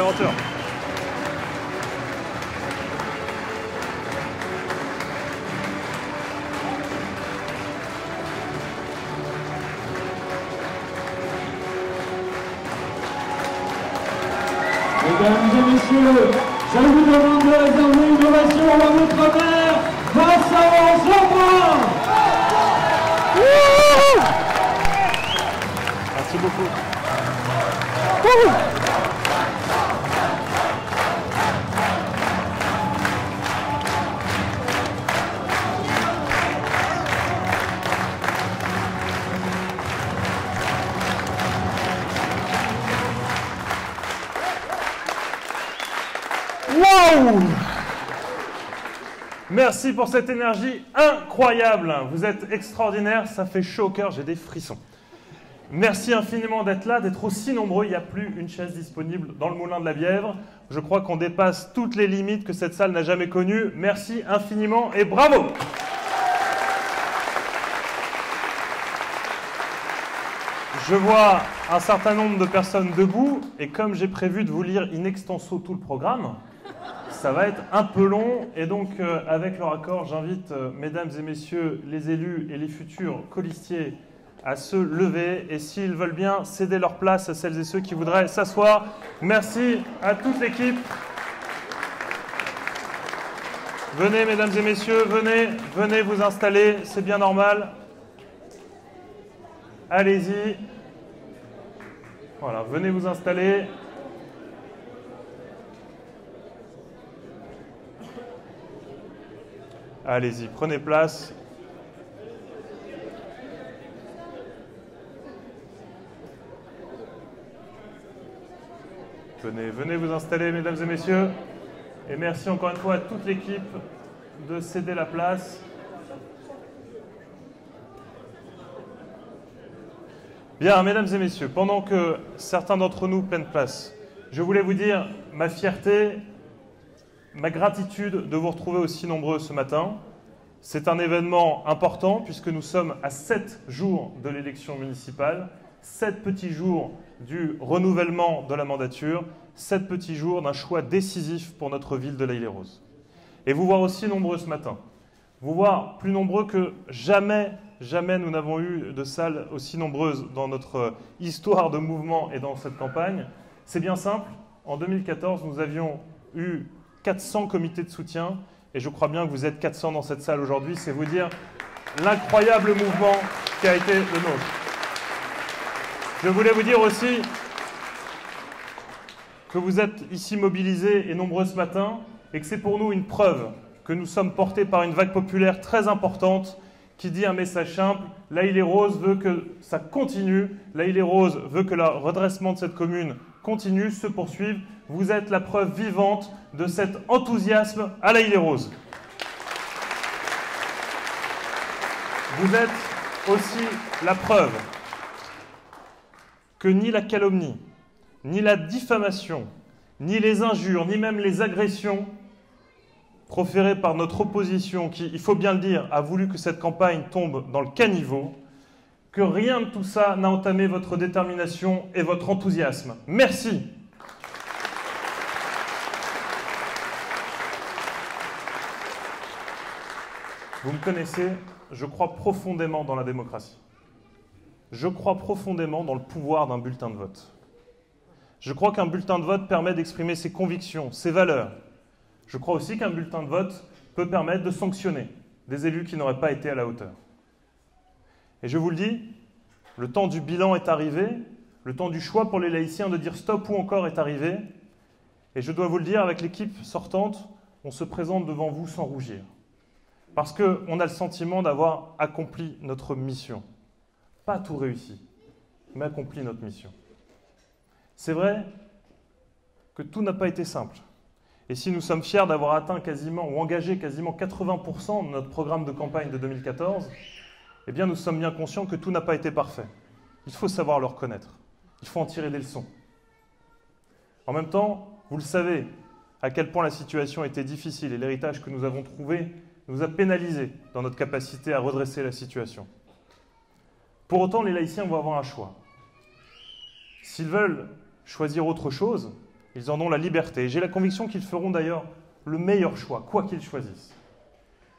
aventure. Mesdames et messieurs, je vous demande de réserver une ovation à votre mère, Vincent Jean-Paul. Merci beaucoup. Wow! Merci pour cette énergie incroyable. Vous êtes extraordinaires, ça fait chaud au cœur, j'ai des frissons. Merci infiniment d'être là, d'être aussi nombreux. Il n'y a plus une chaise disponible dans le Moulin de la Bièvre. Je crois qu'on dépasse toutes les limites que cette salle n'a jamais connues. Merci infiniment et bravo! Je vois un certain nombre de personnes debout et comme j'ai prévu de vous lire in extenso tout le programme, ça va être un peu long et donc avec leur accord, j'invite mesdames et messieurs les élus et les futurs colistiers à se lever et s'ils veulent bien céder leur place à celles et ceux qui voudraient s'asseoir. Merci à toute l'équipe. Venez mesdames et messieurs, venez vous installer, c'est bien normal. Allez-y. Voilà, venez vous installer. Allez-y, prenez place. Venez vous installer, mesdames et messieurs. Et merci encore une fois à toute l'équipe de céder la place. Bien, mesdames et messieurs, pendant que certains d'entre nous prennent place, je voulais vous dire ma fierté, ma gratitude de vous retrouver aussi nombreux ce matin. C'est un événement important puisque nous sommes à 7 jours de l'élection municipale, 7 petits jours du renouvellement de la mandature, 7 petits jours d'un choix décisif pour notre ville de l'Haye-les-Roses. Et vous voir aussi nombreux ce matin, vous voir plus nombreux que jamais nous n'avons eu de salles aussi nombreuses dans notre histoire de mouvement et dans cette campagne. C'est bien simple, en 2014, nous avions eu 400 comités de soutien et je crois bien que vous êtes 400 dans cette salle aujourd'hui. C'est vous dire l'incroyable mouvement qui a été le nôtre. Je voulais vous dire aussi que vous êtes ici mobilisés et nombreux ce matin et que c'est pour nous une preuve que nous sommes portés par une vague populaire très importante qui dit un message simple, l'Haye-les-Roses veut que ça continue, l'Haye-les-Roses veut que le redressement de cette commune continue, se poursuive. Vous êtes la preuve vivante de cet enthousiasme à l'Haye-les-Roses. Vous êtes aussi la preuve que ni la calomnie, ni la diffamation, ni les injures, ni même les agressions proférées par notre opposition qui, il faut bien le dire, a voulu que cette campagne tombe dans le caniveau, que rien de tout ça n'a entamé votre détermination et votre enthousiasme. Merci. Vous me connaissez, je crois profondément dans la démocratie. Je crois profondément dans le pouvoir d'un bulletin de vote. Je crois qu'un bulletin de vote permet d'exprimer ses convictions, ses valeurs. Je crois aussi qu'un bulletin de vote peut permettre de sanctionner des élus qui n'auraient pas été à la hauteur. Et je vous le dis, le temps du bilan est arrivé, le temps du choix pour les laïciens de dire stop ou encore est arrivé. Et je dois vous le dire, avec l'équipe sortante, on se présente devant vous sans rougir. Parce qu'on a le sentiment d'avoir accompli notre mission. Pas tout réussi, mais accompli notre mission. C'est vrai que tout n'a pas été simple. Et si nous sommes fiers d'avoir atteint quasiment, ou engagé quasiment 80% de notre programme de campagne de 2014, eh bien nous sommes bien conscients que tout n'a pas été parfait. Il faut savoir le reconnaître. Il faut en tirer des leçons. En même temps, vous le savez, à quel point la situation était difficile et l'héritage que nous avons trouvé nous a pénalisés dans notre capacité à redresser la situation. Pour autant, les laïciens vont avoir un choix. S'ils veulent choisir autre chose, Ils en ont la liberté. J'ai la conviction qu'ils feront d'ailleurs le meilleur choix, quoi qu'ils choisissent.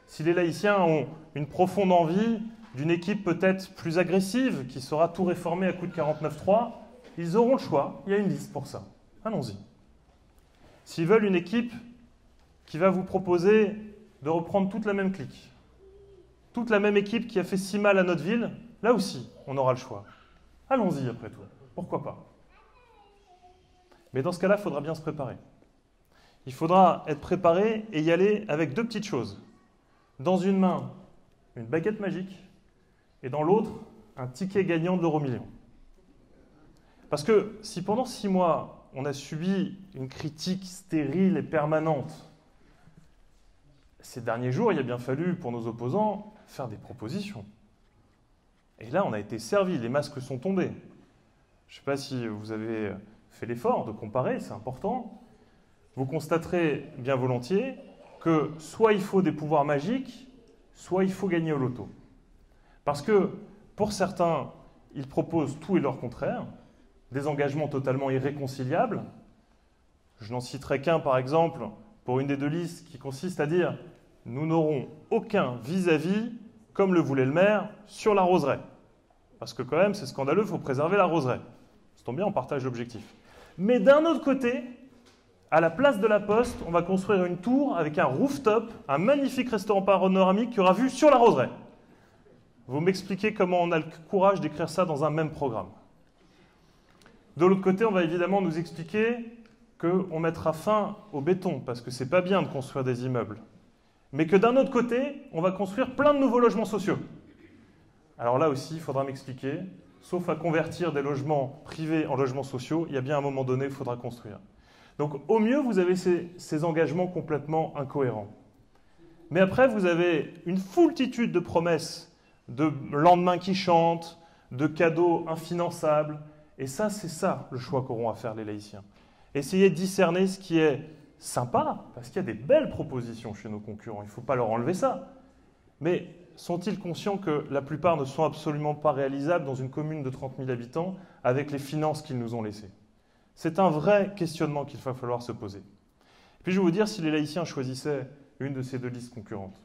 Si les laïciens ont une profonde envie d'une équipe peut-être plus agressive, qui saura tout réformer à coup de 49.3, ils auront le choix. Il y a une liste pour ça. Allons-y. S'ils veulent une équipe qui va vous proposer de reprendre toute la même clique, toute la même équipe qui a fait si mal à notre ville, là aussi, on aura le choix. Allons-y après tout. Pourquoi pas? Mais dans ce cas-là, il faudra bien se préparer. Il faudra être préparé et y aller avec deux petites choses. Dans une main, une baguette magique, et dans l'autre, un ticket gagnant de l'euro-million. Parce que si pendant 6 mois, on a subi une critique stérile et permanente, ces derniers jours, il a bien fallu, pour nos opposants, faire des propositions. Et là, on a été servi, les masques sont tombés. Je ne sais pas si vous avez fait l'effort de comparer, c'est important. Vous constaterez bien volontiers que soit il faut des pouvoirs magiques, soit il faut gagner au loto. Parce que, pour certains, ils proposent tout et leur contraire, des engagements totalement irréconciliables. Je n'en citerai qu'un, par exemple, pour une des deux listes, qui consiste à dire « Nous n'aurons aucun vis-à-vis, comme le voulait le maire, sur la roseraie ». Parce que quand même, c'est scandaleux, il faut préserver la roseraie. Ça tombe bien, on partage l'objectif. Mais d'un autre côté, à la place de la Poste, on va construire une tour avec un rooftop, un magnifique restaurant panoramique qui aura vue sur la roseraie. Vous m'expliquez comment on a le courage d'écrire ça dans un même programme. De l'autre côté, on va évidemment nous expliquer qu'on mettra fin au béton, parce que c'est pas bien de construire des immeubles. Mais que d'un autre côté, on va construire plein de nouveaux logements sociaux. Alors là aussi, il faudra m'expliquer, sauf à convertir des logements privés en logements sociaux, il y a bien un moment donné, il faudra construire. Donc au mieux, vous avez ces engagements complètement incohérents. Mais après, vous avez une foultitude de promesses, de lendemains qui chantent, de cadeaux infinançables. Et ça, c'est ça le choix qu'auront à faire les laïciens. Essayez de discerner ce qui est sympa, parce qu'il y a des belles propositions chez nos concurrents, il ne faut pas leur enlever ça. Mais sont-ils conscients que la plupart ne sont absolument pas réalisables dans une commune de 30 000 habitants avec les finances qu'ils nous ont laissées? C'est un vrai questionnement qu'il va falloir se poser. Puis je vais vous dire, si les laïciens choisissaient une de ces deux listes concurrentes,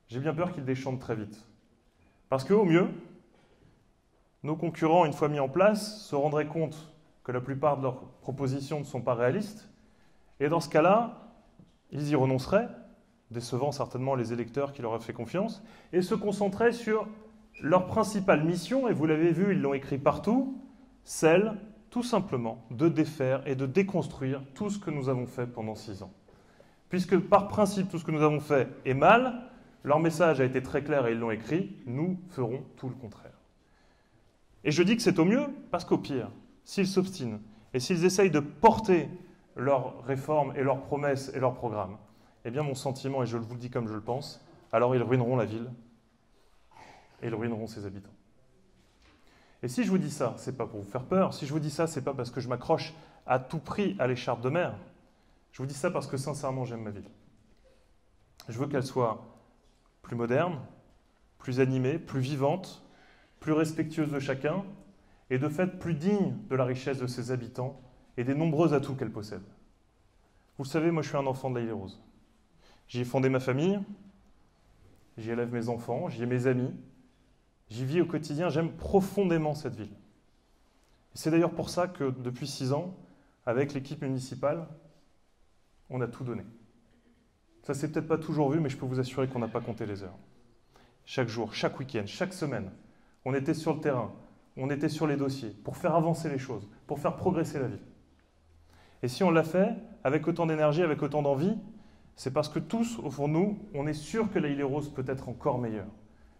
j'ai bien peur qu'ils déchantent très vite. Parce qu'au mieux, nos concurrents, une fois mis en place, se rendraient compte que la plupart de leurs propositions ne sont pas réalistes. Et dans ce cas-là, ils y renonceraient, décevant certainement les électeurs qui leur ont fait confiance, et se concentraient sur leur principale mission, et vous l'avez vu, ils l'ont écrit partout, celle, tout simplement, de défaire et de déconstruire tout ce que nous avons fait pendant 6 ans. Puisque par principe, tout ce que nous avons fait est mal, leur message a été très clair et ils l'ont écrit, nous ferons tout le contraire. Et je dis que c'est au mieux, parce qu'au pire, s'ils s'obstinent et s'ils essayent de porter leurs réformes et leurs promesses et leurs programmes, eh bien mon sentiment, et je vous le dis comme je le pense, alors ils ruineront la ville et ils ruineront ses habitants. Et si je vous dis ça, c'est pas pour vous faire peur, si je vous dis ça, c'est pas parce que je m'accroche à tout prix à l'écharpe de mer, je vous dis ça parce que sincèrement j'aime ma ville. Je veux qu'elle soit plus moderne, plus animée, plus vivante, plus respectueuse de chacun, et de fait plus digne de la richesse de ses habitants et des nombreux atouts qu'elle possède. Vous le savez, moi je suis un enfant de l'Île aux Roses. J'y ai fondé ma famille, j'y élève mes enfants, j'y ai mes amis, j'y vis au quotidien, j'aime profondément cette ville. C'est d'ailleurs pour ça que depuis 6 ans, avec l'équipe municipale, on a tout donné. Ça s'est peut-être pas toujours vu, mais je peux vous assurer qu'on n'a pas compté les heures. Chaque jour, chaque week-end, chaque semaine, on était sur le terrain, on était sur les dossiers, pour faire avancer les choses, pour faire progresser la ville. Et si on l'a fait, avec autant d'énergie, avec autant d'envie, c'est parce que tous, au fond de nous, on est sûr que la Île aux Roses peut être encore meilleure.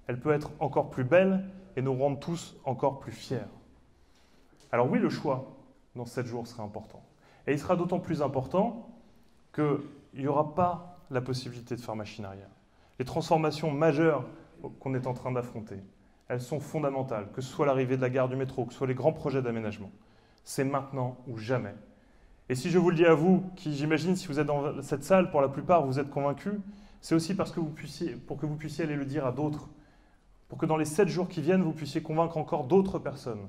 Elle peut être encore plus belle et nous rendre tous encore plus fiers. Alors oui, le choix dans 7 jours sera important. Et il sera d'autant plus important qu'il n'y aura pas la possibilité de faire machine arrière. Les transformations majeures qu'on est en train d'affronter, elles sont fondamentales, que ce soit l'arrivée de la gare du métro, que ce soit les grands projets d'aménagement. C'est maintenant ou jamais. Et si je vous le dis à vous, qui j'imagine, si vous êtes dans cette salle, pour la plupart, vous êtes convaincus, c'est aussi parce que pour que vous puissiez aller le dire à d'autres, pour que dans les 7 jours qui viennent, vous puissiez convaincre encore d'autres personnes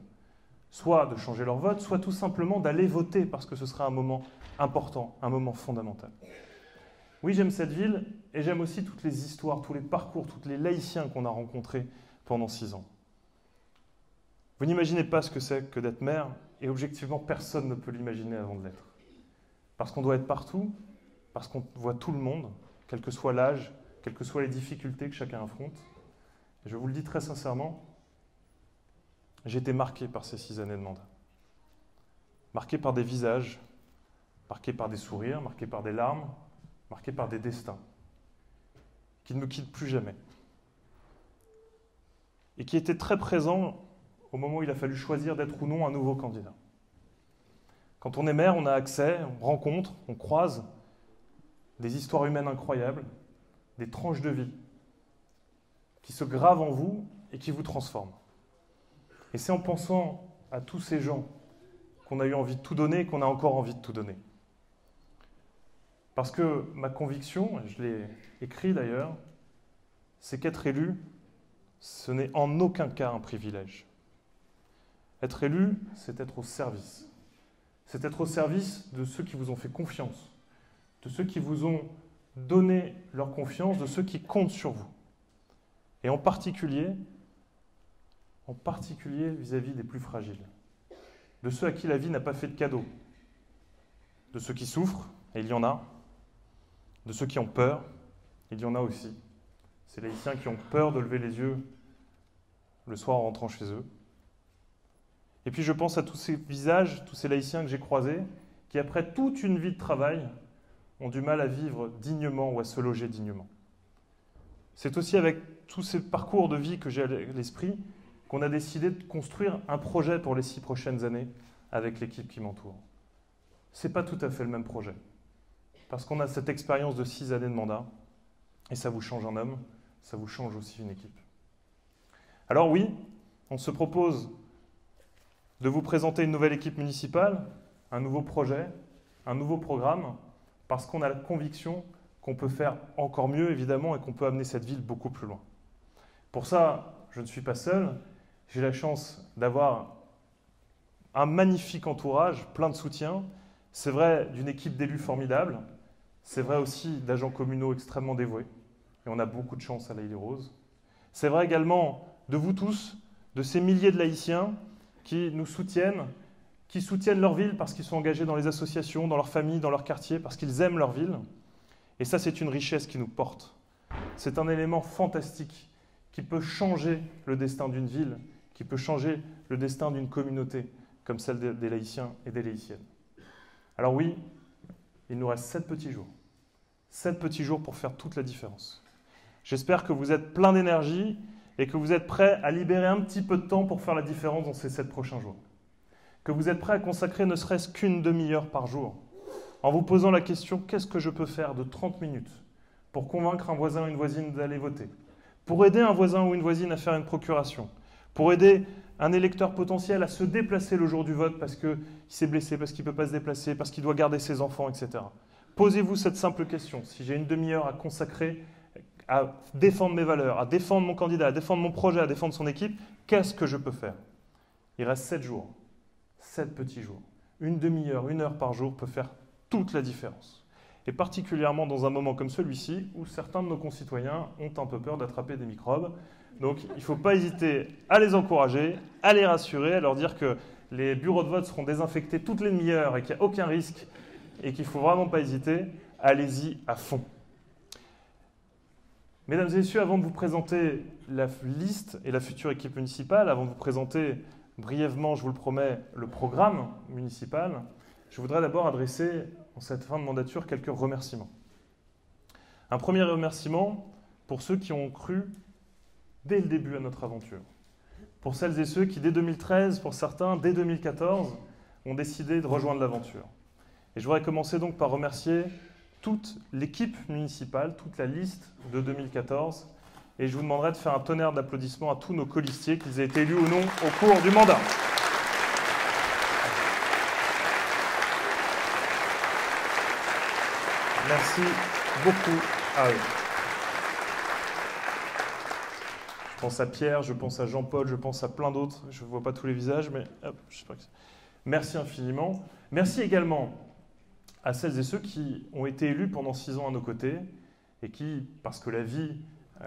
soit de changer leur vote, soit tout simplement d'aller voter parce que ce sera un moment important, un moment fondamental. Oui, j'aime cette ville et j'aime aussi toutes les histoires, tous les parcours, tous les laïciens qu'on a rencontrés pendant 6 ans. Vous n'imaginez pas ce que c'est que d'être maire et objectivement, personne ne peut l'imaginer avant de l'être. Parce qu'on doit être partout, parce qu'on voit tout le monde, quel que soit l'âge, quelles que soient les difficultés que chacun affronte. Et je vous le dis très sincèrement, j'ai été marqué par ces 6 années de mandat. Marqué par des visages, marqué par des sourires, marqué par des larmes, marqué par des destins qui ne me quittent plus jamais. Et qui étaient très présents au moment où il a fallu choisir d'être ou non un nouveau candidat. Quand on est maire, on a accès, on rencontre, on croise des histoires humaines incroyables, des tranches de vie qui se gravent en vous et qui vous transforment. Et c'est en pensant à tous ces gens qu'on a eu envie de tout donner et qu'on a encore envie de tout donner. Parce que ma conviction, et je l'ai écrit d'ailleurs, c'est qu'être élu, ce n'est en aucun cas un privilège. Être élu, c'est être au service. C'est être au service de ceux qui vous ont fait confiance, de ceux qui vous ont donné leur confiance, de ceux qui comptent sur vous. Et en particulier vis-à-vis des plus fragiles, de ceux à qui la vie n'a pas fait de cadeau, de ceux qui souffrent, et il y en a, de ceux qui ont peur, il y en a aussi. Ces laïciens qui ont peur de lever les yeux le soir en rentrant chez eux. Et puis je pense à tous ces visages, tous ces laïciens que j'ai croisés, qui après toute une vie de travail, ont du mal à vivre dignement ou à se loger dignement. C'est aussi avec tous ces parcours de vie que j'ai à l'esprit qu'on a décidé de construire un projet pour les 6 prochaines années avec l'équipe qui m'entoure. Ce n'est pas tout à fait le même projet, parce qu'on a cette expérience de 6 années de mandat, et ça vous change un homme, ça vous change aussi une équipe. Alors oui, on se propose de vous présenter une nouvelle équipe municipale, un nouveau projet, un nouveau programme, parce qu'on a la conviction qu'on peut faire encore mieux, évidemment, et qu'on peut amener cette ville beaucoup plus loin. Pour ça, je ne suis pas seul. J'ai la chance d'avoir un magnifique entourage, plein de soutien. C'est vrai d'une équipe d'élus formidable. C'est vrai aussi d'agents communaux extrêmement dévoués. Et on a beaucoup de chance à l'Île-et-Rose. C'est vrai également de vous tous, de ces milliers de laïciens qui nous soutiennent, qui soutiennent leur ville parce qu'ils sont engagés dans les associations, dans leur famille, dans leur quartier, parce qu'ils aiment leur ville. Et ça, c'est une richesse qui nous porte. C'est un élément fantastique qui peut changer le destin d'une ville, qui peut changer le destin d'une communauté, comme celle des laïciens et des laïciennes. Alors oui, il nous reste 7 petits jours. 7 petits jours pour faire toute la différence. J'espère que vous êtes plein d'énergie et que vous êtes prêts à libérer un petit peu de temps pour faire la différence dans ces 7 prochains jours. Que vous êtes prêts à consacrer ne serait-ce qu'une demi-heure par jour, en vous posant la question « Qu'est-ce que je peux faire de 30 minutes pour convaincre un voisin ou une voisine d'aller voter ? Pour aider un voisin ou une voisine à faire une procuration ? Pour aider un électeur potentiel à se déplacer le jour du vote parce qu'il s'est blessé, parce qu'il ne peut pas se déplacer, parce qu'il doit garder ses enfants, etc. » Posez-vous cette simple question. Si j'ai une demi-heure à consacrer à défendre mes valeurs, à défendre mon candidat, à défendre mon projet, à défendre son équipe, qu'est-ce que je peux faire ? Il reste 7 jours, 7 petits jours. Une demi-heure, 1 heure par jour peut faire toute la différence. Et particulièrement dans un moment comme celui-ci, où certains de nos concitoyens ont un peu peur d'attraper des microbes. Donc il ne faut pas hésiter à les encourager, à les rassurer, à leur dire que les bureaux de vote seront désinfectés toutes les demi-heures et qu'il n'y a aucun risque et qu'il ne faut vraiment pas hésiter. Allez-y à fond. Mesdames et messieurs, avant de vous présenter la liste et la future équipe municipale, avant de vous présenter brièvement, je vous le promets, le programme municipal, je voudrais d'abord adresser, en cette fin de mandature, quelques remerciements. Un premier remerciement pour ceux qui ont cru dès le début à notre aventure. Pour celles et ceux qui, dès 2013, pour certains, dès 2014, ont décidé de rejoindre l'aventure. Et je voudrais commencer donc par remercier toute l'équipe municipale, toute la liste de 2014. Et je vous demanderai de faire un tonnerre d'applaudissements à tous nos colistiers, qu'ils aient été élus ou non au cours du mandat. Merci beaucoup à eux. pense à Pierre, je pense à Jean-Paul, je pense à plein d'autres. Je ne vois pas tous les visages, mais hop, je sais pas. Merci infiniment. Merci également à celles et ceux qui ont été élus pendant 6 ans à nos côtés et qui, parce que la vie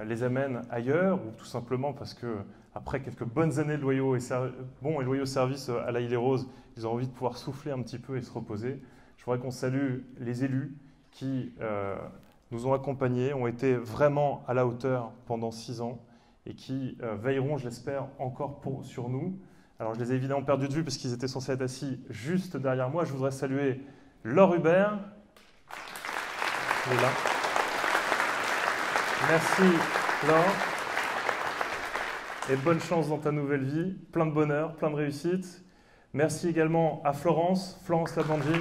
les amène ailleurs, ou tout simplement parce que après quelques bonnes années de loyaux et loyaux services à la Île-et-Rose, ils ont envie de pouvoir souffler un petit peu et se reposer. Je voudrais qu'on salue les élus qui nous ont accompagnés, ont été vraiment à la hauteur pendant 6 ans et qui veilleront, je l'espère, encore sur nous. Alors je les ai évidemment perdus de vue parce qu'ils étaient censés être assis juste derrière moi. Je voudrais saluer Laure Hubert. Elle est là. Merci Laure. Et bonne chance dans ta nouvelle vie. Plein de bonheur, plein de réussite. Merci également à Florence Labandji.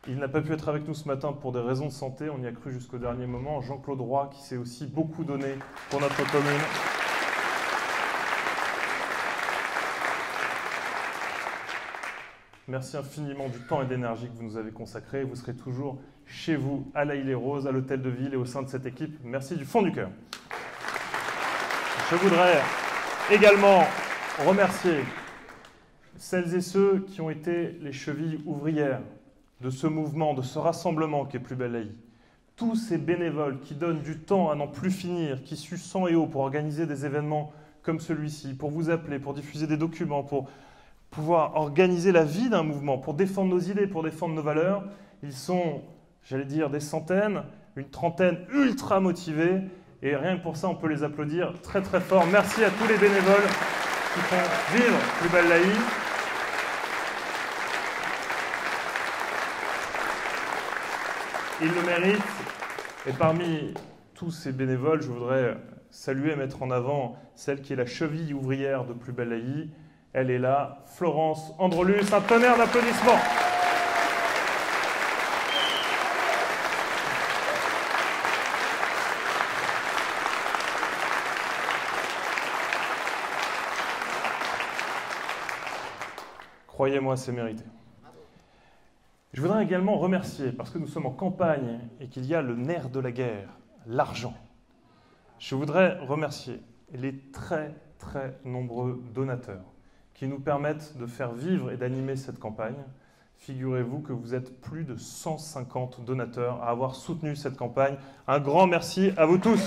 Il n'a pas pu être avec nous ce matin pour des raisons de santé, on y a cru jusqu'au dernier moment. Jean-Claude Roy, qui s'est aussi beaucoup donné pour notre commune. Merci infiniment du temps et d'énergie que vous nous avez consacré. Vous serez toujours chez vous, à la Île-et-Rose, à l'hôtel de ville et au sein de cette équipe. Merci du fond du cœur. Je voudrais également remercier celles et ceux qui ont été les chevilles ouvrières de ce mouvement, de ce rassemblement qui est Plus belle Laï. Tous ces bénévoles qui donnent du temps à n'en plus finir, qui suent sang et eau pour organiser des événements comme celui-ci, pour vous appeler, pour diffuser des documents, pour pouvoir organiser la vie d'un mouvement, pour défendre nos idées, pour défendre nos valeurs. Ils sont, j'allais dire, des centaines, une trentaine ultra motivés. Et rien que pour ça, on peut les applaudir très très fort. Merci à tous les bénévoles qui font vivre Plus belle Laï. Ils le méritent. Et parmi tous ces bénévoles, je voudrais saluer et mettre en avant celle qui est la cheville ouvrière de Plus belle Laï. Elle est là, Florence Andrelus. Un tonnerre d'applaudissements. Croyez-moi, c'est mérité. Je voudrais également remercier, parce que nous sommes en campagne et qu'il y a le nerf de la guerre, l'argent. Je voudrais remercier les très, très nombreux donateurs qui nous permettent de faire vivre et d'animer cette campagne. Figurez-vous que vous êtes plus de 150 donateurs à avoir soutenu cette campagne. Un grand merci à vous tous.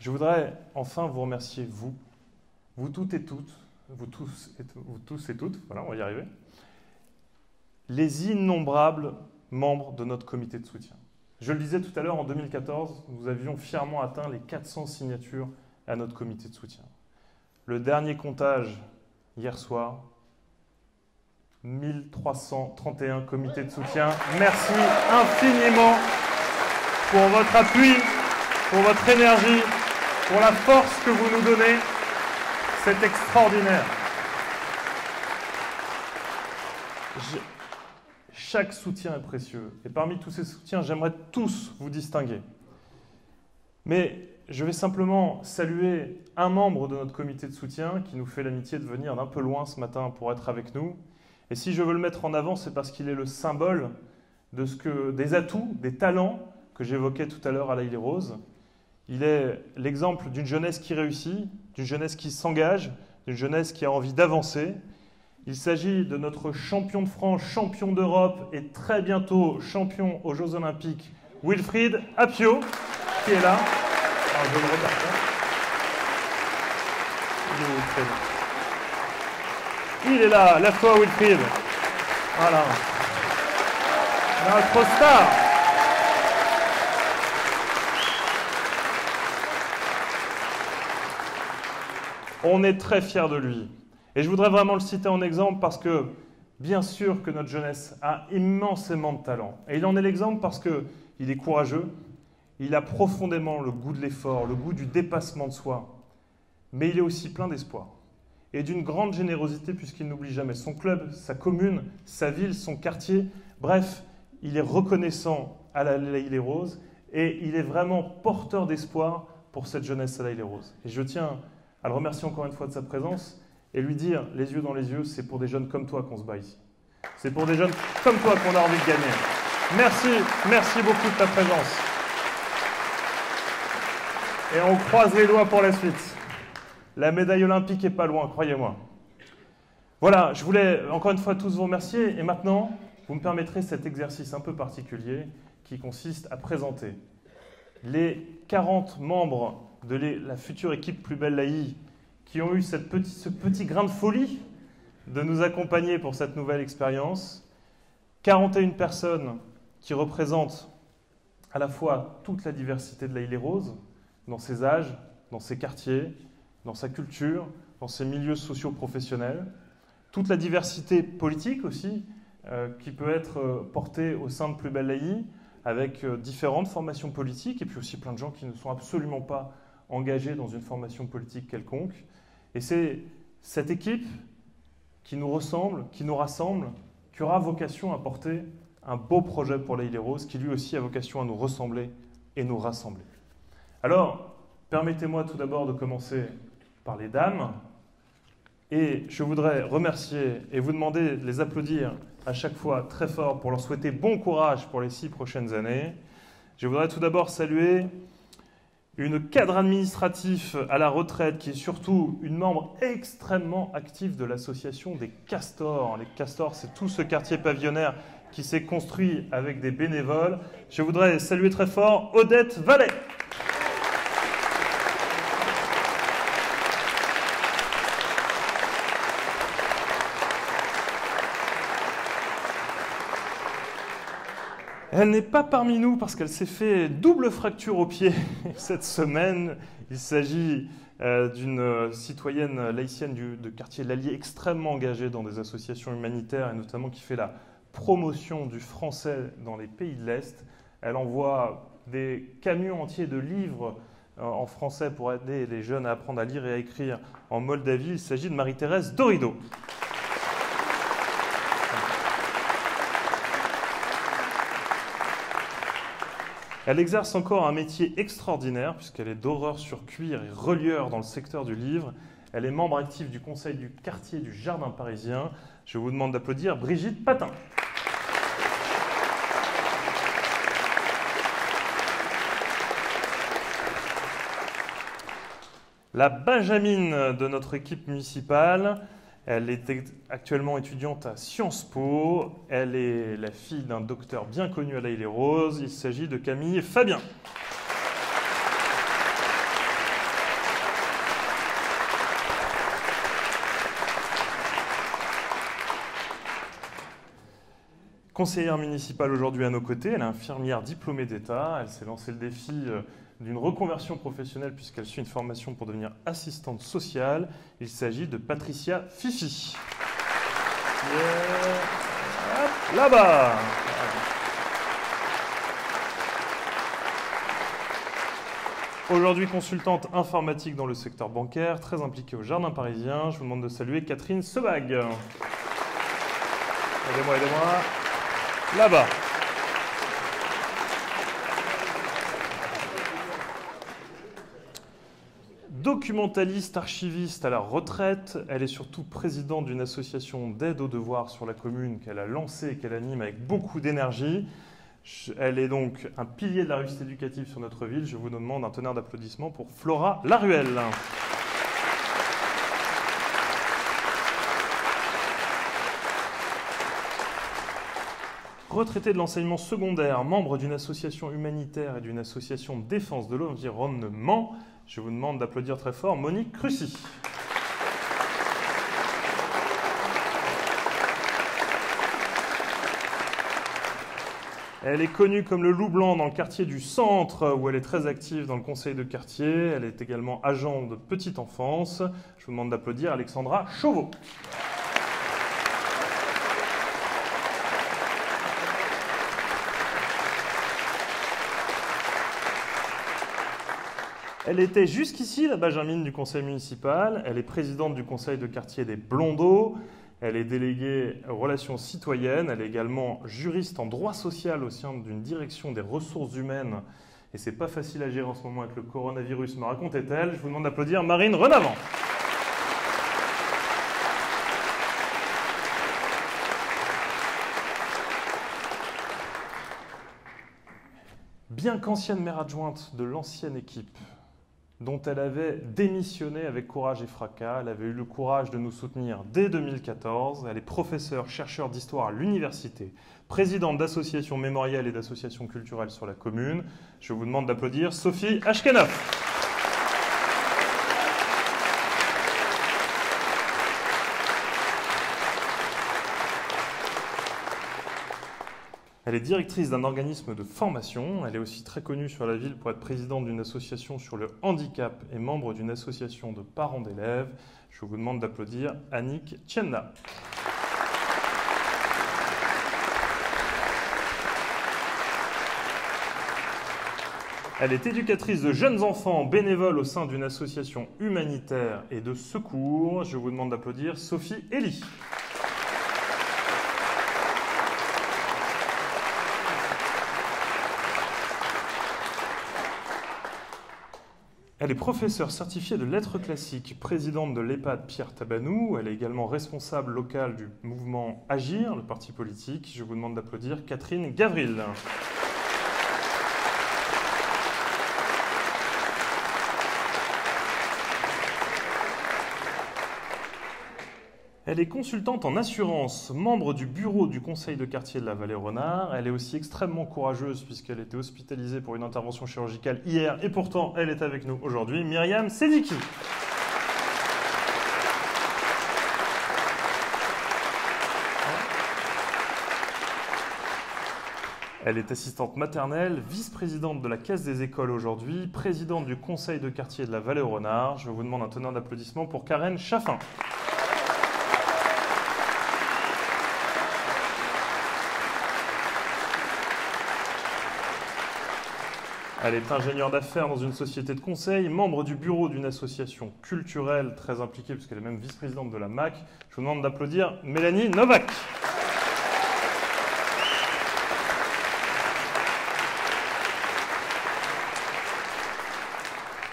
Je voudrais enfin vous remercier, vous toutes et toutes, vous tous et toutes, voilà, on va y arriver, les innombrables membres de notre comité de soutien. Je le disais tout à l'heure, en 2014, nous avions fièrement atteint les 400 signatures à notre comité de soutien. Le dernier comptage, hier soir, 1331 comités de soutien. Merci infiniment pour votre appui, pour votre énergie, pour la force que vous nous donnez. C'est extraordinaire. Chaque soutien est précieux. Et parmi tous ces soutiens, j'aimerais tous vous distinguer. Mais je vais simplement saluer un membre de notre comité de soutien qui nous fait l'amitié de venir d'un peu loin ce matin pour être avec nous. Et si je veux le mettre en avant, c'est parce qu'il est le symbole de des atouts, des talents que j'évoquais tout à l'heure à la Île-et-Rose. Il est l'exemple d'une jeunesse qui réussit, d'une jeunesse qui s'engage, d'une jeunesse qui a envie d'avancer. Il s'agit de notre champion de France, champion d'Europe et très bientôt champion aux Jeux Olympiques, Wilfried Appiau, qui est là. Alors, je le regarde. Il est là, lève-toi Wilfried. Voilà. Notre star. On est très fiers de lui. Et je voudrais vraiment le citer en exemple parce que, bien sûr que notre jeunesse a immensément de talent. Et il en est l'exemple parce qu'il est courageux, il a profondément le goût de l'effort, le goût du dépassement de soi. Mais il est aussi plein d'espoir. Et d'une grande générosité puisqu'il n'oublie jamais son club, sa commune, sa ville, son quartier. Bref, il est reconnaissant à la Île-et-Rose et il est vraiment porteur d'espoir pour cette jeunesse à la Île-et-Rose. Et je tiens à le remercier encore une fois de sa présence et lui dire, les yeux dans les yeux, c'est pour des jeunes comme toi qu'on se bat ici. C'est pour des jeunes comme toi qu'on a envie de gagner. Merci beaucoup de ta présence. Et on croise les doigts pour la suite. La médaille olympique est pas loin, croyez-moi. Voilà, je voulais encore une fois tous vous remercier. Et maintenant, vous me permettrez cet exercice un peu particulier qui consiste à présenter les 40 membres de la future équipe Plus Belle Laï qui ont eu ce petit grain de folie de nous accompagner pour cette nouvelle expérience. 41 personnes qui représentent à la fois toute la diversité de l'Haye-les-Roses, dans ses âges, dans ses quartiers, dans sa culture, dans ses milieux socio-professionnels, toute la diversité politique aussi, qui peut être portée au sein de Plus Belle Laï, avec différentes formations politiques, et puis aussi plein de gens qui ne sont absolument pas engagés dans une formation politique quelconque. Et c'est cette équipe qui nous ressemble, qui nous rassemble, qui aura vocation à porter un beau projet pour l'Haye-les-Roses, qui lui aussi a vocation à nous ressembler et nous rassembler. Alors, permettez-moi tout d'abord de commencer par les dames, et je voudrais remercier et vous demander de les applaudir à chaque fois très fort pour leur souhaiter bon courage pour les 6 prochaines années. Je voudrais tout d'abord saluer une cadre administratif à la retraite qui est surtout une membre extrêmement active de l'association des Castors. Les Castors, c'est tout ce quartier pavillonnaire qui s'est construit avec des bénévoles. Je voudrais saluer très fort Odette Vallet. Elle n'est pas parmi nous parce qu'elle s'est fait double fracture au pied cette semaine. Il s'agit d'une citoyenne laïcienne de quartier l'Allier extrêmement engagée dans des associations humanitaires et notamment qui fait la promotion du français dans les pays de l'Est. Elle envoie des camions entiers de livres en français pour aider les jeunes à apprendre à lire et à écrire en Moldavie. Il s'agit de Marie-Thérèse Dorido. Elle exerce encore un métier extraordinaire puisqu'elle est doreur sur cuir et relieur dans le secteur du livre. Elle est membre active du conseil du quartier du Jardin parisien. Je vous demande d'applaudir Brigitte Patin. La Benjamine de notre équipe municipale. Elle est actuellement étudiante à Sciences Po. Elle est la fille d'un docteur bien connu à l'Haye-les-Roses. Il s'agit de Camille Fabien. Conseillère municipale aujourd'hui à nos côtés, elle est infirmière diplômée d'État. Elle s'est lancé le défi d'une reconversion professionnelle puisqu'elle suit une formation pour devenir assistante sociale. Il s'agit de Patricia Fifi. Là-bas. Aujourd'hui consultante informatique dans le secteur bancaire, très impliquée au Jardin parisien. Je vous demande de saluer Catherine Sebag. Aidez-moi. Là-bas. Documentaliste, archiviste à la retraite, elle est surtout présidente d'une association d'aide aux devoirs sur la commune qu'elle a lancée et qu'elle anime avec beaucoup d'énergie. Elle est donc un pilier de la réussite éducative sur notre ville. Je vous demande un tonnerre d'applaudissements pour Flora Laruelle. Retraitée de l'enseignement secondaire, membre d'une association humanitaire et d'une association de défense de l'environnement, je vous demande d'applaudir très fort Monique Crucy. Elle est connue comme le loup blanc dans le quartier du centre, où elle est très active dans le conseil de quartier. Elle est également agent de petite enfance. Je vous demande d'applaudir Alexandra Chauveau. Elle était jusqu'ici la Benjamine du conseil municipal. Elle est présidente du conseil de quartier des Blondeaux. Elle est déléguée aux relations citoyennes. Elle est également juriste en droit social au sein d'une direction des ressources humaines Et c'est pas facile à gérer en ce moment avec le coronavirus, me racontait-elle. Je vous demande d'applaudir Marine Renavant. Bien qu'ancienne maire adjointe de l'ancienne équipe, dont elle avait démissionné avec courage et fracas, elle avait eu le courage de nous soutenir dès 2014. Elle est professeure, chercheure d'histoire à l'université, présidente d'associations mémorielles et d'associations culturelles sur la commune. Je vous demande d'applaudir Sophie Ashkenaf. Elle est directrice d'un organisme de formation. Elle est aussi très connue sur la ville pour être présidente d'une association sur le handicap et membre d'une association de parents d'élèves. Je vous demande d'applaudir Annick Tchenna. Elle est éducatrice de jeunes enfants bénévole au sein d'une association humanitaire et de secours. Je vous demande d'applaudir Sophie Elie. Elle est professeure certifiée de lettres classiques, présidente de l'EHPAD Pierre Tabanou. Elle est également responsable locale du mouvement Agir, le parti politique. Je vous demande d'applaudir Catherine Gavril. Elle est consultante en assurance, membre du bureau du conseil de quartier de la Vallée-Renard. Elle est aussi extrêmement courageuse puisqu'elle était hospitalisée pour une intervention chirurgicale hier et pourtant elle est avec nous aujourd'hui. Myriam Sediki. Elle est assistante maternelle, vice-présidente de la Caisse des écoles aujourd'hui, présidente du conseil de quartier de la Vallée-Renard. Je vous demande un tonnerre d'applaudissements pour Karen Chaffin. Elle est ingénieure d'affaires dans une société de conseil, membre du bureau d'une association culturelle très impliquée, puisqu'elle est même vice-présidente de la MAC. Je vous demande d'applaudir Mélanie Novak.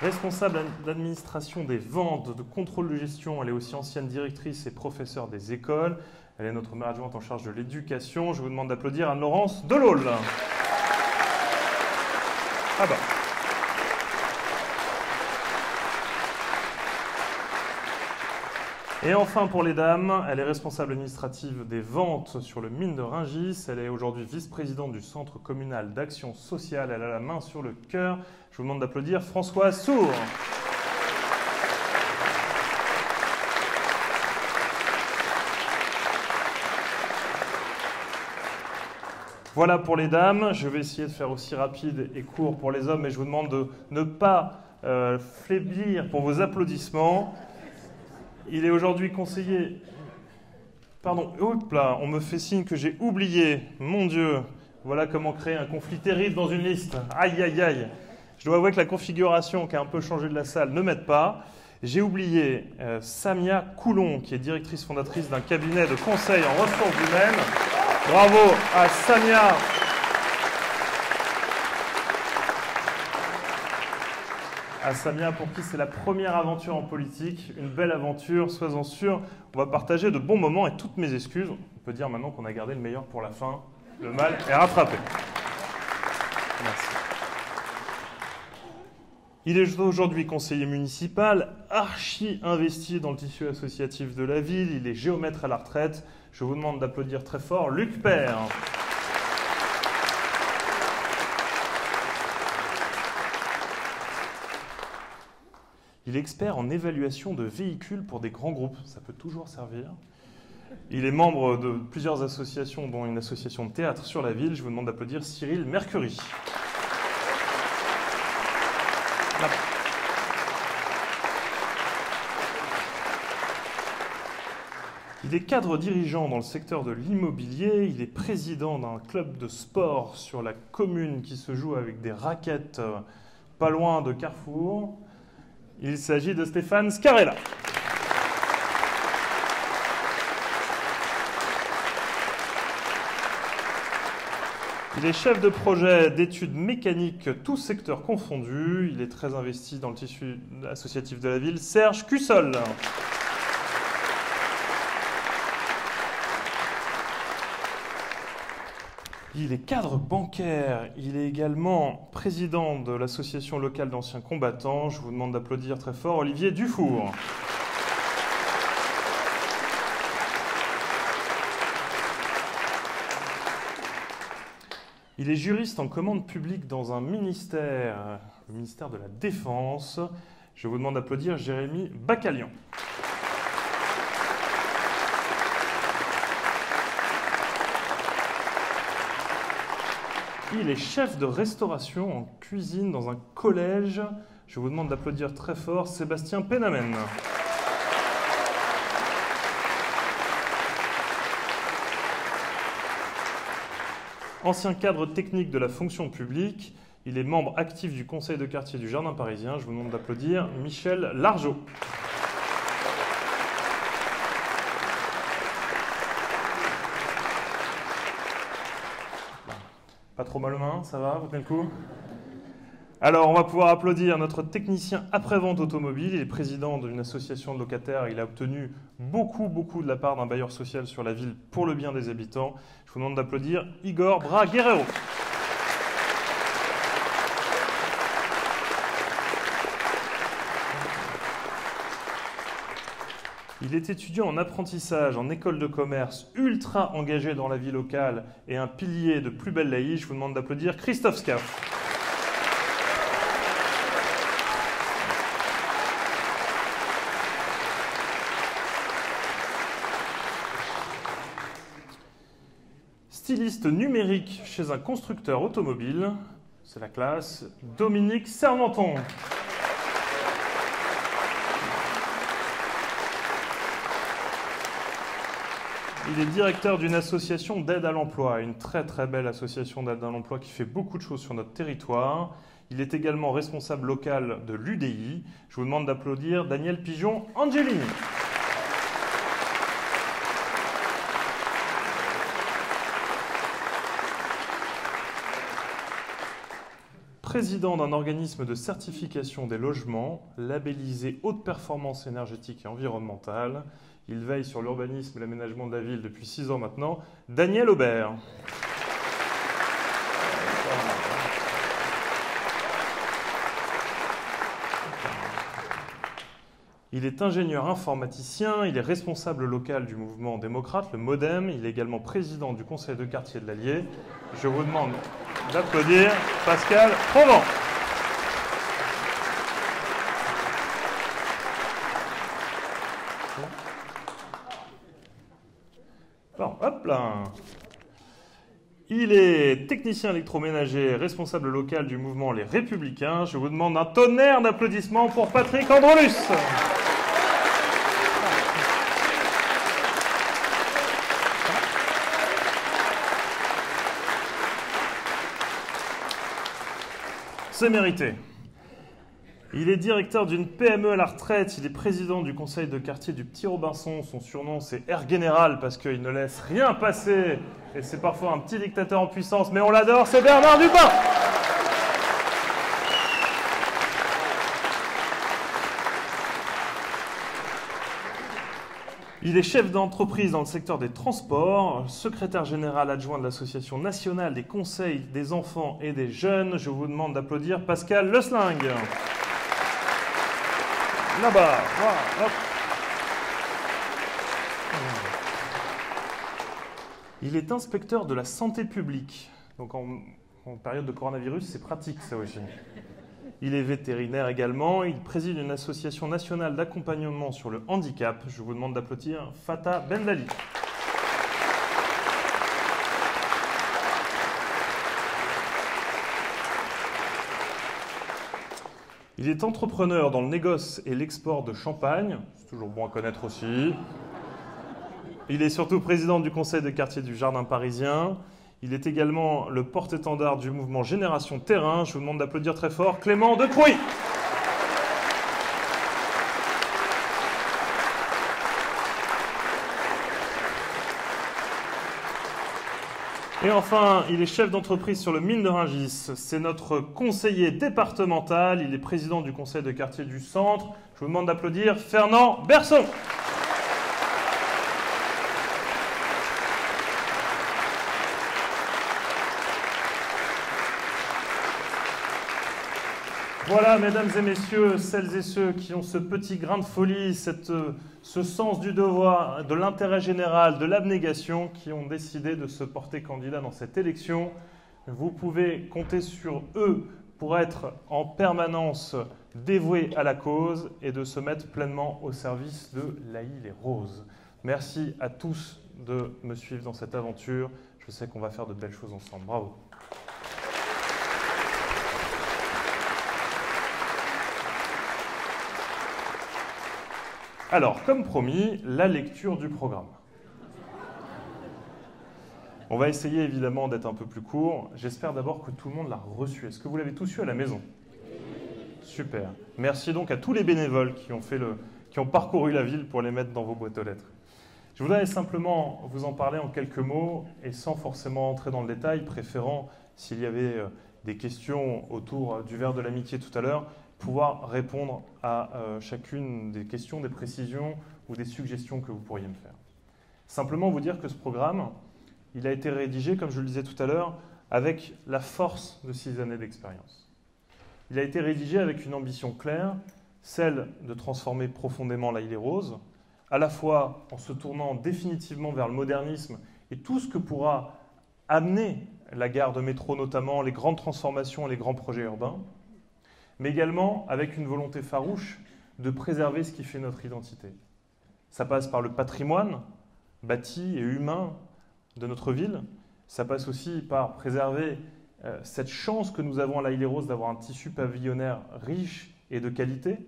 Responsable d'administration des ventes, de contrôle de gestion, elle est aussi ancienne directrice et professeure des écoles. Elle est notre maire adjointe en charge de l'éducation. Je vous demande d'applaudir Anne-Laurence Delaule. Ah bah. Et enfin pour les dames, elle est responsable administrative des ventes sur le mine de Rungis. Elle est aujourd'hui vice-présidente du Centre communal d'action sociale. Elle a la main sur le cœur. Je vous demande d'applaudir Françoise Sour. Voilà pour les dames. Je vais essayer de faire aussi rapide et court pour les hommes, mais je vous demande de ne pas faiblir pour vos applaudissements. Il est aujourd'hui conseiller... Pardon, hop là, on me fait signe que j'ai oublié. Mon Dieu, voilà comment créer un conflit terrible dans une liste. Aïe, aïe, aïe. Je dois avouer que la configuration qui a un peu changé de la salle ne m'aide pas. J'ai oublié Samia Coulon, qui est directrice fondatrice d'un cabinet de conseil en ressources humaines. Bravo à Samia. À Samia, pour qui c'est la première aventure en politique, une belle aventure, sois-en sûr. On va partager de bons moments et toutes mes excuses. On peut dire maintenant qu'on a gardé le meilleur pour la fin. Le mal est rattrapé. Merci. Il est aujourd'hui conseiller municipal, archi investi dans le tissu associatif de la ville. Il est géomètre à la retraite. Je vous demande d'applaudir très fort Luc Père. Il est expert en évaluation de véhicules pour des grands groupes. Ça peut toujours servir. Il est membre de plusieurs associations, dont une association de théâtre sur la ville. Je vous demande d'applaudir Cyril Mercury. Là. Il est cadre dirigeant dans le secteur de l'immobilier. Il est président d'un club de sport sur la commune qui se joue avec des raquettes pas loin de Carrefour. Il s'agit de Stéphane Scarella. Il est chef de projet d'études mécaniques, tous secteurs confondus. Il est très investi dans le tissu associatif de la ville. Serge Cussol. Il est cadre bancaire. Il est également président de l'association locale d'anciens combattants. Je vous demande d'applaudir très fort Olivier Dufour. Il est juriste en commande publique dans un ministère, le ministère de la Défense. Je vous demande d'applaudir Jérémy Bacalian. Il est chef de restauration en cuisine dans un collège. Je vous demande d'applaudir très fort Sébastien Penamen. Ancien cadre technique de la fonction publique, il est membre actif du conseil de quartier du Jardin parisien. Je vous demande d'applaudir Michel Largeau. Pas trop mal aux mains, ça va, vous tenez le coup? Alors, on va pouvoir applaudir notre technicien après-vente automobile. Il est président d'une association de locataires. Il a obtenu beaucoup de la part d'un bailleur social sur la ville pour le bien des habitants. Je vous demande d'applaudir Igor Bra-Guerrero. Il est étudiant en apprentissage, en école de commerce, ultra engagé dans la vie locale et un pilier de Plus belle la vie. Je vous demande d'applaudir Christophe Scaff. Styliste numérique chez un constructeur automobile, c'est la classe, Dominique Sermenton. Il est directeur d'une association d'aide à l'emploi, une très belle association d'aide à l'emploi qui fait beaucoup de choses sur notre territoire. Il est également responsable local de l'UDI. Je vous demande d'applaudir Daniel Pigeon-Angelini. Président d'un organisme de certification des logements, labellisé haute performance énergétique et environnementale. Il veille sur l'urbanisme et l'aménagement de la ville depuis 6 ans maintenant. Daniel Aubert. Il est ingénieur informaticien, il est responsable local du mouvement démocrate, le MoDem. Il est également président du conseil de quartier de l'Allier. Je vous demande d'applaudir Pascal Provence. Bon, hop là. Il est technicien électroménager, responsable local du mouvement Les Républicains. Je vous demande un tonnerre d'applaudissements pour Patrick Androlus. C'est mérité. Il est directeur d'une PME à la retraite. Il est président du conseil de quartier du Petit Robinson. Son surnom, c'est Air Général parce qu'il ne laisse rien passer. Et c'est parfois un petit dictateur en puissance, mais on l'adore, c'est Bernard Dupin. Il est chef d'entreprise dans le secteur des transports, secrétaire général adjoint de l'Association nationale des conseils des enfants et des jeunes. Je vous demande d'applaudir Pascal Lesling. Là-bas, voilà, hop. Il est inspecteur de la santé publique. Donc en période de coronavirus, c'est pratique ça aussi. Il est vétérinaire également. Il préside une association nationale d'accompagnement sur le handicap. Je vous demande d'applaudir Fatah Bendali. Il est entrepreneur dans le négoce et l'export de champagne. C'est toujours bon à connaître aussi. Il est surtout président du conseil de quartier du Jardin parisien. Il est également le porte-étendard du mouvement Génération Terrain. Je vous demande d'applaudir très fort Clément Decrouy. Et enfin, il est chef d'entreprise sur le mine de Rungis. C'est notre conseiller départemental. Il est président du conseil de quartier du centre. Je vous demande d'applaudir Fernand Berson. Voilà, mesdames et messieurs, celles et ceux qui ont ce petit grain de folie, ce sens du devoir, de l'intérêt général, de l'abnégation, qui ont décidé de se porter candidat dans cette élection. Vous pouvez compter sur eux pour être en permanence dévoués à la cause et de se mettre pleinement au service de l'Haÿ-les-Roses. Merci à tous de me suivre dans cette aventure. Je sais qu'on va faire de belles choses ensemble. Bravo. Alors, comme promis, la lecture du programme. On va essayer évidemment d'être un peu plus court. J'espère d'abord que tout le monde l'a reçu. Est-ce que vous l'avez tous eu à la maison? Super. Merci donc à tous les bénévoles qui ont parcouru la ville pour les mettre dans vos boîtes aux lettres. Je voudrais simplement vous en parler en quelques mots et sans forcément entrer dans le détail, préférant, s'il y avait des questions autour du verre de l'amitié tout à l'heure, pouvoir répondre à chacune des questions, des précisions ou des suggestions que vous pourriez me faire. Simplement vous dire que ce programme, il a été rédigé, comme je le disais tout à l'heure, avec la force de 6 années d'expérience. Il a été rédigé avec une ambition claire, celle de transformer profondément l'Haÿ-les-Roses, à la fois en se tournant définitivement vers le modernisme et tout ce que pourra amener la gare de métro, notamment les grandes transformations et les grands projets urbains, mais également avec une volonté farouche de préserver ce qui fait notre identité. Ça passe par le patrimoine bâti et humain de notre ville. Ça passe aussi par préserver cette chance que nous avons à l'Haÿ-les-Roses d'avoir un tissu pavillonnaire riche et de qualité.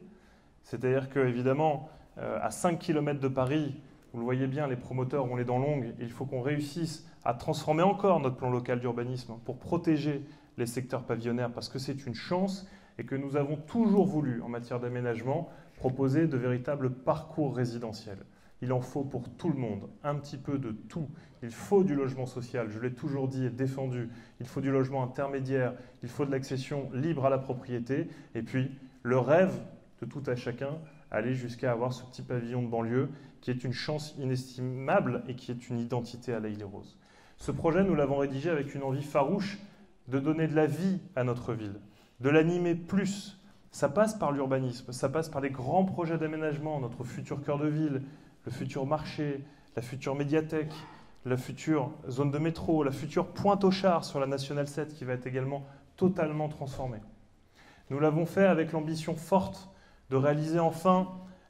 C'est-à-dire qu'évidemment, à 5 km de Paris, vous le voyez bien, les promoteurs ont les dents longues. Il faut qu'on réussisse à transformer encore notre plan local d'urbanisme pour protéger les secteurs pavillonnaires parce que c'est une chance et que nous avons toujours voulu, en matière d'aménagement, proposer de véritables parcours résidentiels. Il en faut pour tout le monde, un petit peu de tout. Il faut du logement social, je l'ai toujours dit et défendu. Il faut du logement intermédiaire, il faut de l'accession libre à la propriété. Et puis, le rêve de tout à chacun, aller jusqu'à avoir ce petit pavillon de banlieue qui est une chance inestimable et qui est une identité à l'Haÿ-les-Roses. Ce projet, nous l'avons rédigé avec une envie farouche de donner de la vie à notre ville, de l'animer plus. Ça passe par l'urbanisme, ça passe par les grands projets d'aménagement, notre futur cœur de ville, le futur marché, la future médiathèque, la future zone de métro, la future Pointe-aux-Chars sur la Nationale 7 qui va être également totalement transformée. Nous l'avons fait avec l'ambition forte de réaliser enfin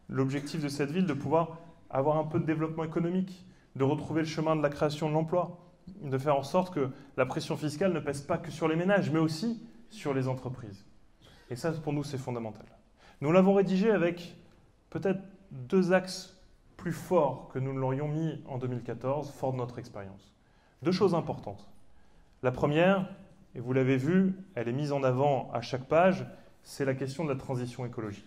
l'objectif de cette ville de pouvoir avoir un peu de développement économique, de retrouver le chemin de la création de l'emploi, de faire en sorte que la pression fiscale ne pèse pas que sur les ménages, mais aussi sur les entreprises. Et ça, pour nous, c'est fondamental. Nous l'avons rédigé avec peut-être 2 axes plus forts que nous ne l'aurions mis en 2014, fort de notre expérience. 2 choses importantes. La première, et vous l'avez vu, elle est mise en avant à chaque page, c'est la question de la transition écologique.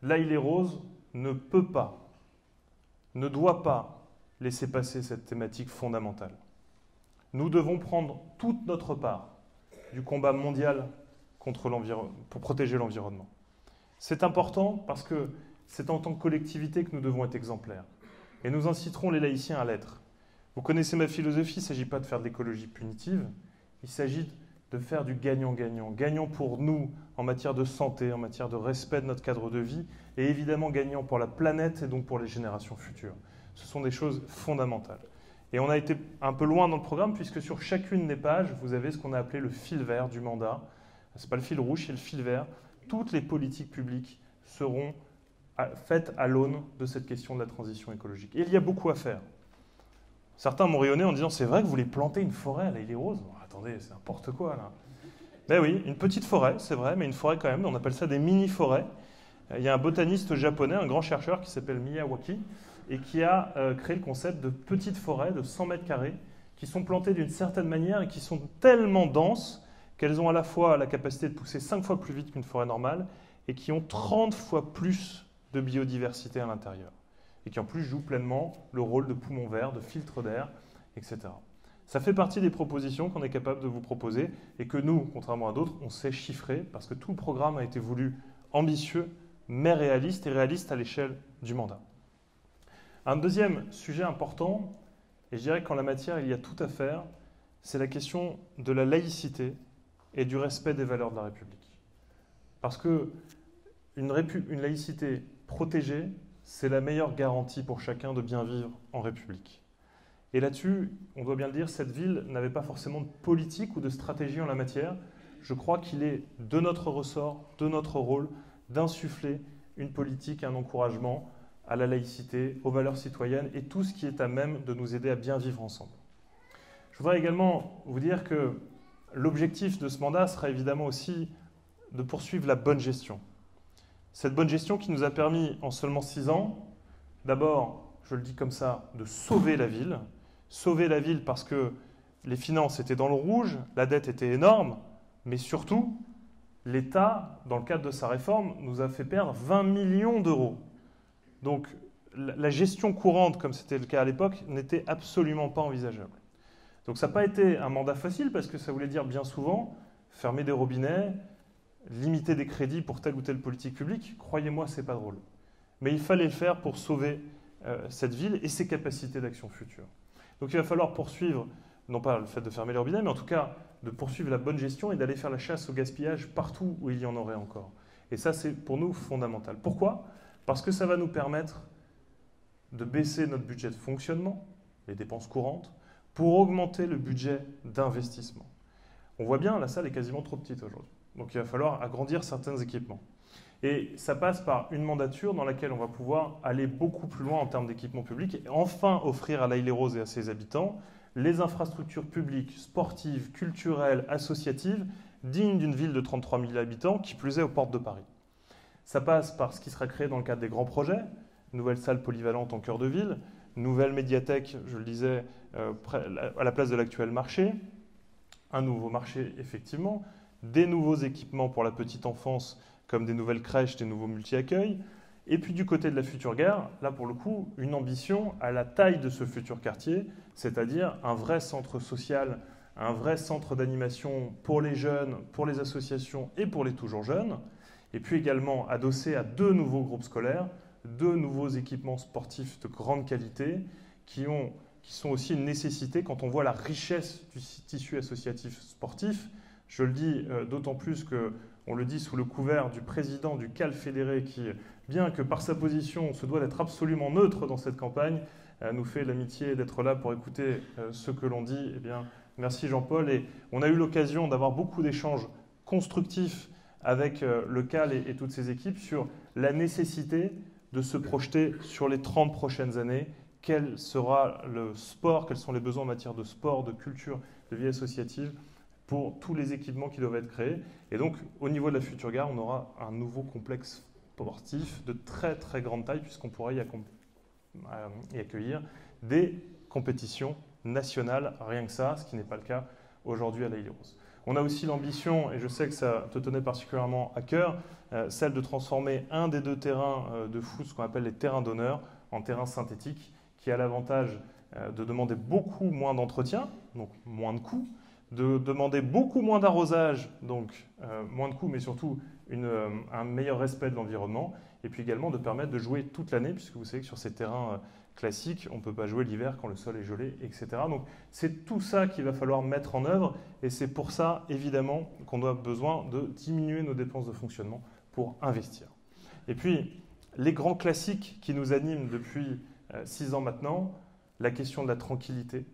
L'Haÿ-les-Roses ne peut pas, ne doit pas laisser passer cette thématique fondamentale. Nous devons prendre toute notre part du combat mondial pour protéger l'environnement. C'est important parce que c'est en tant que collectivité que nous devons être exemplaires. Et nous inciterons les laïciens à l'être. Vous connaissez ma philosophie, il ne s'agit pas de faire de l'écologie punitive, il s'agit de faire du gagnant-gagnant. Gagnant pour nous en matière de santé, en matière de respect de notre cadre de vie, et évidemment gagnant pour la planète et donc pour les générations futures. Ce sont des choses fondamentales. Et on a été un peu loin dans le programme, puisque sur chacune des pages, vous avez ce qu'on a appelé le fil vert du mandat. Ce n'est pas le fil rouge, c'est le fil vert. Toutes les politiques publiques seront faites à l'aune de cette question de la transition écologique. Et il y a beaucoup à faire. Certains m'ont rayonné en disant « C'est vrai que vous voulez planter une forêt à l'Haÿ-les-Roses ?» Attendez, c'est n'importe quoi, là. Ben oui, une petite forêt, c'est vrai, mais une forêt quand même. On appelle ça des mini-forêts. Il y a un botaniste japonais, un grand chercheur qui s'appelle Miyawaki, et qui a créé le concept de petites forêts de 100 mètres carrés qui sont plantées d'une certaine manière et qui sont tellement denses qu'elles ont à la fois la capacité de pousser 5 fois plus vite qu'une forêt normale et qui ont 30 fois plus de biodiversité à l'intérieur et qui en plus jouent pleinement le rôle de poumon vert, de filtre d'air, etc. Ça fait partie des propositions qu'on est capable de vous proposer et que nous, contrairement à d'autres, on sait chiffrer parce que tout le programme a été voulu ambitieux, mais réaliste et réaliste à l'échelle du mandat. Un deuxième sujet important, et je dirais qu'en la matière, il y a tout à faire, c'est la question de la laïcité et du respect des valeurs de la République. Parce que une laïcité protégée, c'est la meilleure garantie pour chacun de bien vivre en République. Et là-dessus, on doit bien le dire, cette ville n'avait pas forcément de politique ou de stratégie en la matière. Je crois qu'il est de notre ressort, de notre rôle, d'insuffler une politique et un encouragement à la laïcité, aux valeurs citoyennes et tout ce qui est à même de nous aider à bien vivre ensemble. Je voudrais également vous dire que l'objectif de ce mandat sera évidemment aussi de poursuivre la bonne gestion. Cette bonne gestion qui nous a permis, en seulement 6 ans, d'abord, je le dis comme ça, de sauver la ville. Sauver la ville parce que les finances étaient dans le rouge, la dette était énorme, mais surtout, l'État, dans le cadre de sa réforme, nous a fait perdre 20 millions d'euros. Donc, la gestion courante, comme c'était le cas à l'époque, n'était absolument pas envisageable. Donc, ça n'a pas été un mandat facile parce que ça voulait dire bien souvent fermer des robinets, limiter des crédits pour telle ou telle politique publique. Croyez-moi, ce n'est pas drôle. Mais il fallait le faire pour sauver cette ville et ses capacités d'action future. Donc, il va falloir poursuivre, non pas le fait de fermer les robinets, mais en tout cas de poursuivre la bonne gestion et d'aller faire la chasse au gaspillage partout où il y en aurait encore. Et ça, c'est pour nous fondamental. Pourquoi ? Parce que ça va nous permettre de baisser notre budget de fonctionnement, les dépenses courantes, pour augmenter le budget d'investissement. On voit bien, la salle est quasiment trop petite aujourd'hui. Donc il va falloir agrandir certains équipements. Et ça passe par une mandature dans laquelle on va pouvoir aller beaucoup plus loin en termes d'équipements publics et enfin offrir à l'Île-et-Rose et à ses habitants les infrastructures publiques, sportives, culturelles, associatives, dignes d'une ville de 33 000 habitants, qui plus est aux portes de Paris. Ça passe par ce qui sera créé dans le cadre des grands projets, nouvelle salle polyvalente en cœur de ville, nouvelle médiathèque, je le disais, à la place de l'actuel marché, un nouveau marché effectivement, des nouveaux équipements pour la petite enfance comme des nouvelles crèches, des nouveaux multi-accueils, et puis du côté de la future gare, là pour le coup, une ambition à la taille de ce futur quartier, c'est-à-dire un vrai centre social, un vrai centre d'animation pour les jeunes, pour les associations et pour les toujours jeunes, et puis également adossé à 2 nouveaux groupes scolaires, 2 nouveaux équipements sportifs de grande qualité qui sont aussi une nécessité quand on voit la richesse du tissu associatif sportif. Je le dis d'autant plus qu'on le dit sous le couvert du président du CAL fédéré qui, bien que par sa position se doit d'être absolument neutre dans cette campagne, nous fait l'amitié d'être là pour écouter ce que l'on dit. Eh bien, merci Jean-Paul. Et on a eu l'occasion d'avoir beaucoup d'échanges constructifs avec le CAL et toutes ses équipes sur la nécessité de se projeter sur les 30 prochaines années. Quel sera le sport, quels sont les besoins en matière de sport, de culture, de vie associative pour tous les équipements qui doivent être créés. Et donc, au niveau de la future gare, on aura un nouveau complexe sportif de très très grande taille puisqu'on pourra y accueillir des compétitions nationales, rien que ça, ce qui n'est pas le cas aujourd'hui à l'Île-et-Rose. On a aussi l'ambition, et je sais que ça te tenait particulièrement à cœur, celle de transformer un des 2 terrains de foot, ce qu'on appelle les terrains d'honneur, en terrains synthétiques, qui a l'avantage de demander beaucoup moins d'entretien, donc moins de coûts, de demander beaucoup moins d'arrosage, donc moins de coûts, mais surtout un meilleur respect de l'environnement, et puis également de permettre de jouer toute l'année, puisque vous savez que sur ces terrains classiques, on ne peut pas jouer l'hiver quand le sol est gelé, etc. Donc c'est tout ça qu'il va falloir mettre en œuvre, et c'est pour ça, évidemment, qu'on a besoin de diminuer nos dépenses de fonctionnement pour investir. Et puis, les grands classiques qui nous animent depuis 6 ans maintenant, la question de la tranquillité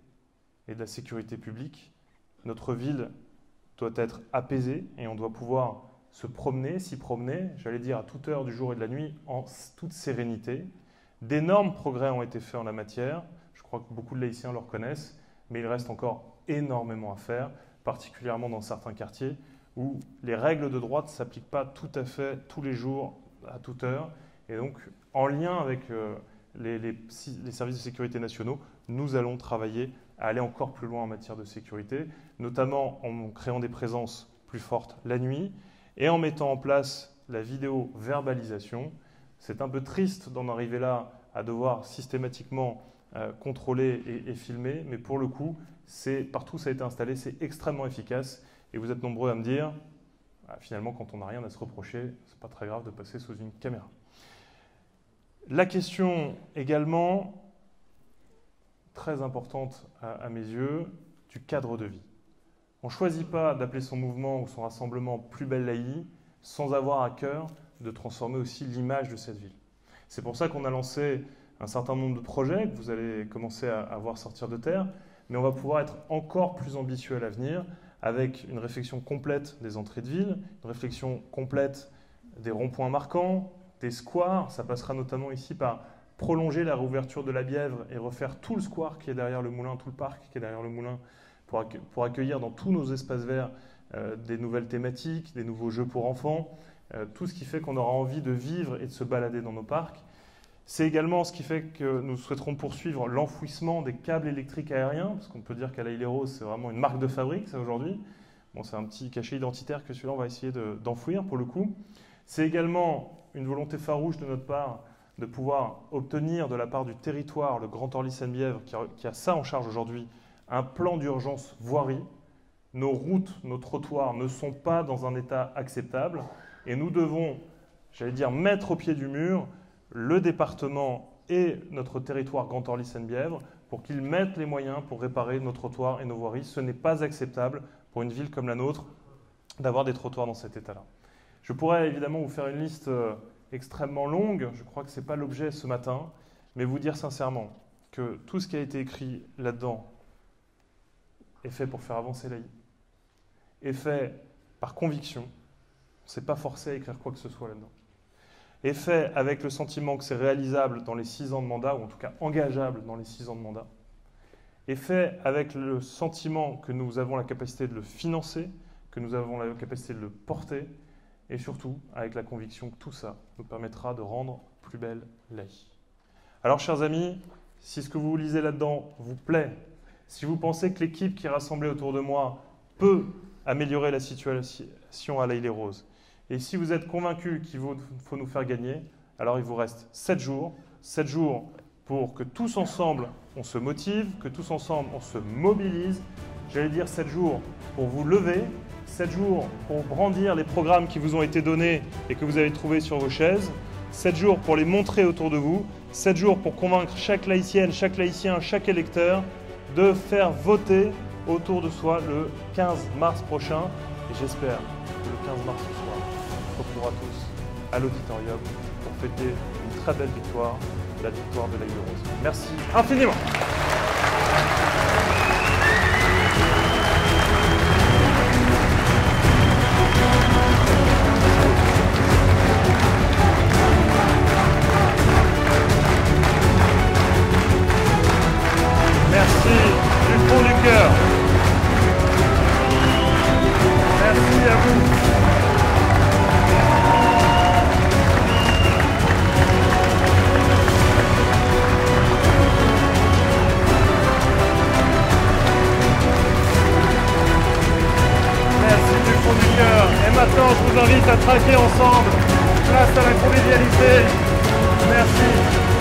et de la sécurité publique. Notre ville doit être apaisée et on doit pouvoir se promener, s'y promener, j'allais dire à toute heure du jour et de la nuit, en toute sérénité. D'énormes progrès ont été faits en la matière, je crois que beaucoup de laïciens le reconnaissent, mais il reste encore énormément à faire, particulièrement dans certains quartiers où les règles de droit ne s'appliquent pas tout à fait tous les jours, à toute heure. Et donc, en lien avec les services de sécurité nationaux, nous allons travailler à aller encore plus loin en matière de sécurité, notamment en créant des présences plus fortes la nuit et en mettant en place la vidéo-verbalisation. C'est un peu triste d'en arriver là à devoir systématiquement contrôler et filmer, mais pour le coup, Partout ça a été installé, c'est extrêmement efficace. Et vous êtes nombreux à me dire, finalement, quand on n'a rien à se reprocher, c'est pas très grave de passer sous une caméra. La question également, très importante à mes yeux, du cadre de vie. On ne choisit pas d'appeler son mouvement ou son rassemblement Plus belle Laï sans avoir à cœur de transformer aussi l'image de cette ville. C'est pour ça qu'on a lancé un certain nombre de projets que vous allez commencer à voir sortir de terre, mais on va pouvoir être encore plus ambitieux à l'avenir avec une réflexion complète des entrées de ville, une réflexion complète des ronds-points marquants, des squares. Ça passera notamment ici par prolonger la réouverture de la Bièvre et refaire tout le square qui est derrière le moulin, tout le parc qui est derrière le moulin, pour accueillir dans tous nos espaces verts des nouvelles thématiques, des nouveaux jeux pour enfants, tout ce qui fait qu'on aura envie de vivre et de se balader dans nos parcs. C'est également ce qui fait que nous souhaiterons poursuivre l'enfouissement des câbles électriques aériens, parce qu'on peut dire qu'à l'Haït-les-Roses, c'est vraiment une marque de fabrique, ça, aujourd'hui. Bon, c'est un petit cachet identitaire que celui-là, on va essayer d'enfouir, pour le coup. C'est également une volonté farouche de notre part de pouvoir obtenir de la part du territoire, le Grand Orly-Seine-Bièvre, qui a ça en charge aujourd'hui, un plan d'urgence voirie. Nos routes, nos trottoirs ne sont pas dans un état acceptable, et nous devons, j'allais dire, mettre au pied du mur le département et notre territoire Grand Orly-Seine-Bièvre pour qu'ils mettent les moyens pour réparer nos trottoirs et nos voiries. Ce n'est pas acceptable pour une ville comme la nôtre d'avoir des trottoirs dans cet état-là. Je pourrais évidemment vous faire une liste extrêmement longue, je crois que ce n'est pas l'objet ce matin, mais vous dire sincèrement que tout ce qui a été écrit là-dedans est fait pour faire avancer l'Haït, est fait par conviction, on ne s'est pas forcé à écrire quoi que ce soit là-dedans, est fait avec le sentiment que c'est réalisable dans les 6 ans de mandat, ou en tout cas engageable dans les 6 ans de mandat, est fait avec le sentiment que nous avons la capacité de le financer, que nous avons la capacité de le porter, et surtout avec la conviction que tout ça nous permettra de rendre plus belle l'Haït. Alors, chers amis, si ce que vous lisez là-dedans vous plaît, si vous pensez que l'équipe qui est rassemblée autour de moi peut améliorer la situation à l'Haït-les-Roses, et si vous êtes convaincus qu'il faut nous faire gagner, alors il vous reste 7 jours pour que tous ensemble on se motive, que tous ensemble on se mobilise. J'allais dire 7 jours pour vous lever, 7 jours pour brandir les programmes qui vous ont été donnés et que vous avez trouvés sur vos chaises, 7 jours pour les montrer autour de vous, 7 jours pour convaincre chaque laïcienne, chaque laïcien, chaque électeur de faire voter autour de soi le 15 mars prochain. Et j'espère que le 15 mars ce soir, on se retrouvera tous à l'auditorium pour fêter une très belle victoire, la victoire de l'Haït-les-Roses. Merci infiniment. Merci du fond du cœur. Merci à vous. Merci du fond du cœur. Et maintenant, je vous invite à traquer ensemble. Place à la convivialité. Merci.